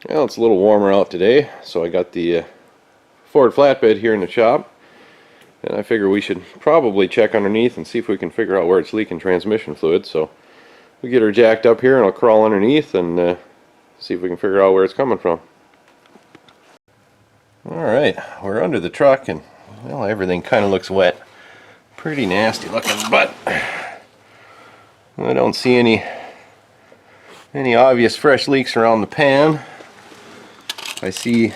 Well, it's a little warmer out today, so I got the Ford flatbed here in the shop, and I figure we should probably check underneath and see if we can figure out where it's leaking transmission fluid. So we get her jacked up here and I'll crawl underneath and see if we can figure out where it's coming from. Alright, we're under the truck and well, everything kind of looks wet. Pretty nasty looking, but I don't see any obvious fresh leaks around the pan. I see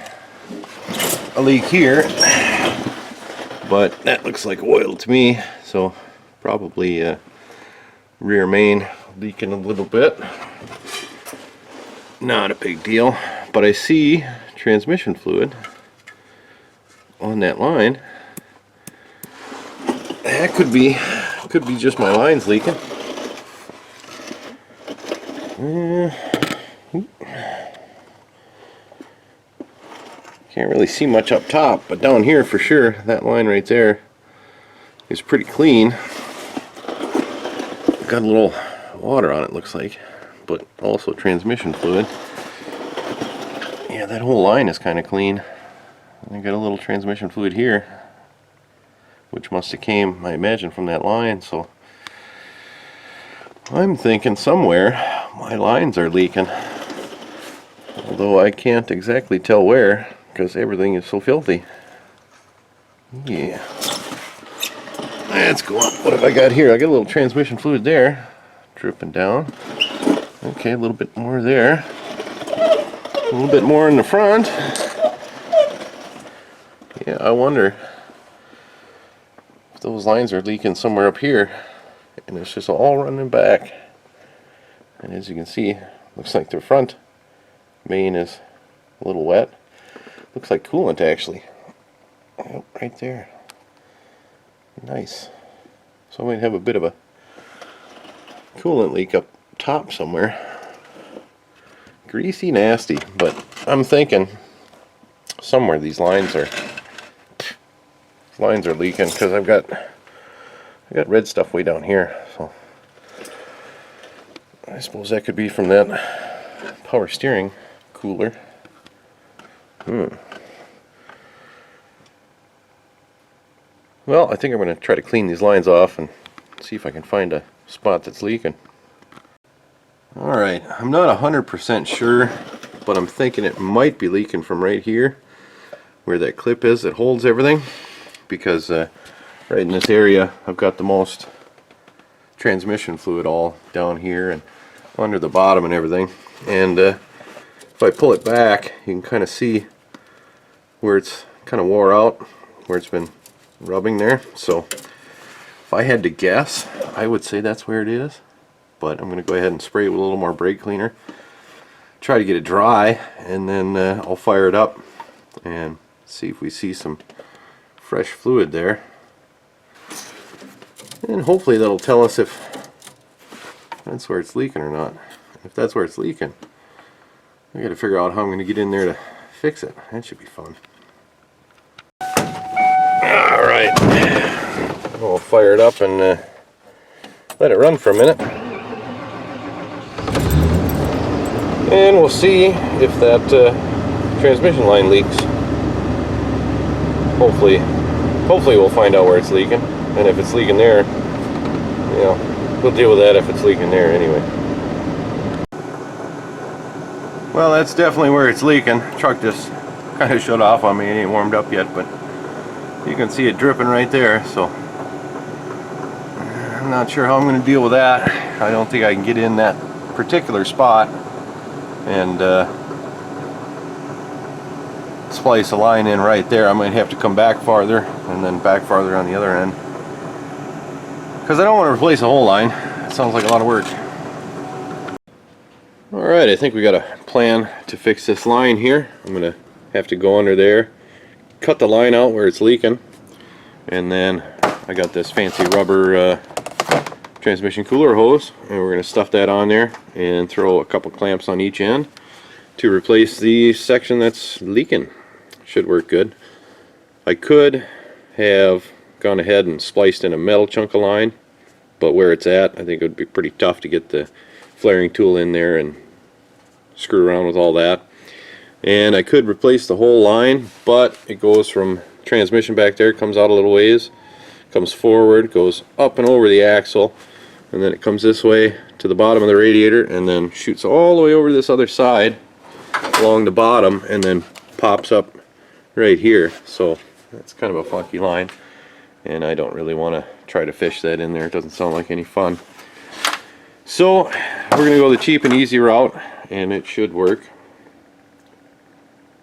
a leak here, but that looks like oil to me, so probably rear main leaking a little bit. Not a big deal, but I see transmission fluid on that line. That could be just my lines leaking. Can't really see much up top, but down here for sure, that line right there is pretty clean. Got a little water on it, looks like, but also transmission fluid. Yeah, that whole line is kind of clean. I got a little transmission fluid here, which must have came, I imagine, from that line. So I'm thinking somewhere my lines are leaking, although I can't exactly tell where because everything is so filthy. Yeah, let's go up. What have I got here? I got a little transmission fluid there dripping down. Okay, a little bit more there, a little bit more in the front. Yeah, I wonder if those lines are leaking somewhere up here, and it's just all running back. And as you can see, looks like the front main is a little wet. Looks like coolant actually. Yep, right there. Nice. So I might have a bit of a coolant leak up top somewhere. Greasy nasty, but I'm thinking somewhere these lines are leaking because I got red stuff way down here. So I suppose that could be from that power steering cooler. Well, I think I'm going to try to clean these lines off and see if I can find a spot that's leaking. Alright, I'm not 100% sure, but I'm thinking it might be leaking from right here where that clip is that holds everything, because right in this area I've got the most transmission fluid all down here and under the bottom and everything. And if I pull it back, you can kind of see where it's kind of wore out, where it's been rubbing there. So if I had to guess, I would say that's where it is, but I'm going to go ahead and spray it with a little more brake cleaner, try to get it dry, and then I'll fire it up and see if we see some fresh fluid there, and hopefully that'll tell us if that's where it's leaking or not. If that's where it's leaking, I got to figure out how I'm going to get in there to fix it. That should be fun. Alright, we'll fire it up and let it run for a minute, and we'll see if that transmission line leaks. Hopefully we'll find out where it's leaking, and if it's leaking there, you know, we'll deal with that if it's leaking there anyway. Well, that's definitely where it's leaking. The truck just kind of shut off on me. It ain't warmed up yet, but you can see it dripping right there. So I'm not sure how I'm going to deal with that. I don't think I can get in that particular spot and splice a line in right there. I might have to come back farther and then back farther on the other end, because I don't want to replace a whole line. It sounds like a lot of work. Alright, I think we got a plan to fix this line here. I'm going to have to go under there, cut the line out where it's leaking, and then I got this fancy rubber transmission cooler hose, and we're going to stuff that on there and throw a couple clamps on each end to replace the section that's leaking. Should work good. I could have gone ahead and spliced in a metal chunk of line, but where it's at, I think it would be pretty tough to get the flaring tool in there and screw around with all that. And I could replace the whole line, but it goes from transmission back there, comes out a little ways, comes forward, goes up and over the axle, and then it comes this way to the bottom of the radiator, and then shoots all the way over this other side along the bottom, and then pops up right here. So that's kind of a funky line, and I don't really want to try to fish that in there. It doesn't sound like any fun. So we're going to go the cheap and easy route, and it should work.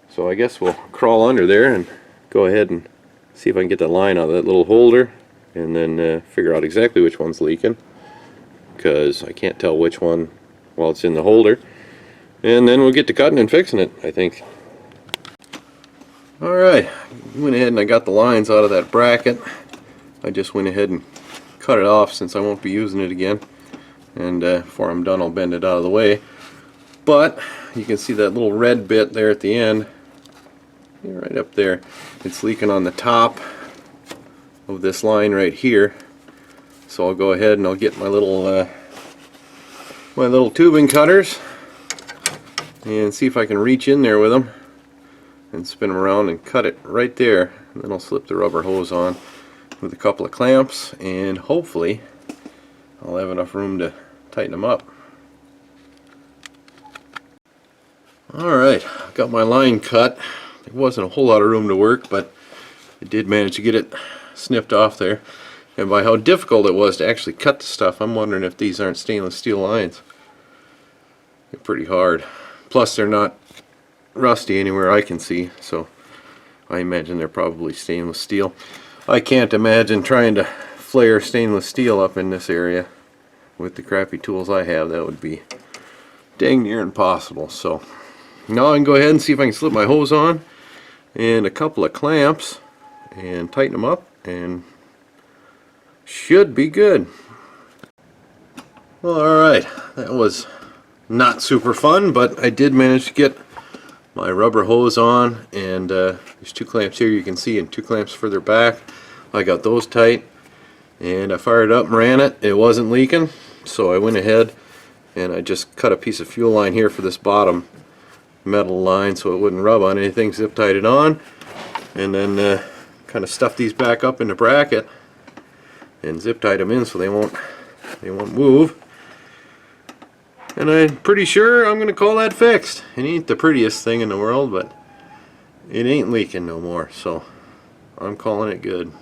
So I guess we'll crawl under there and go ahead and see if I can get the line out of that little holder, and then figure out exactly which one's leaking, because I can't tell which one while it's in the holder. And then we'll get to cutting and fixing it, I think. Alright, went ahead and I got the lines out of that bracket. I just went ahead and cut it off since I won't be using it again. And before I'm done, I'll bend it out of the way. But you can see that little red bit there at the end, right up there. It's leaking on the top of this line right here. So I'll go ahead and I'll get my little tubing cutters and see if I can reach in there with them and spin them around and cut it right there. And then I'll slip the rubber hose on with a couple of clamps, and hopefully I'll have enough room to tighten them up. Alright, got my line cut. There wasn't a whole lot of room to work, but I did manage to get it snipped off there. And by how difficult it was to actually cut the stuff, I'm wondering if these aren't stainless steel lines. They're pretty hard. Plus they're not rusty anywhere I can see, so I imagine they're probably stainless steel. I can't imagine trying to flare stainless steel up in this area with the crappy tools I have. That would be dang near impossible. So now I can go ahead and see if I can slip my hose on and a couple of clamps and tighten them up, and should be good. Well, alright, that was not super fun, but I did manage to get my rubber hose on, and there's two clamps here you can see, and two clamps further back. I got those tight, and I fired it up and ran it. It wasn't leaking, so I went ahead and I just cut a piece of fuel line here for this bottom metal line so it wouldn't rub on anything, zip tied it on, and then kind of stuffed these back up in the bracket and zip tied them in so they won't move. And I'm pretty sure I'm going to call that fixed. It ain't the prettiest thing in the world, but it ain't leaking no more, so I'm calling it good.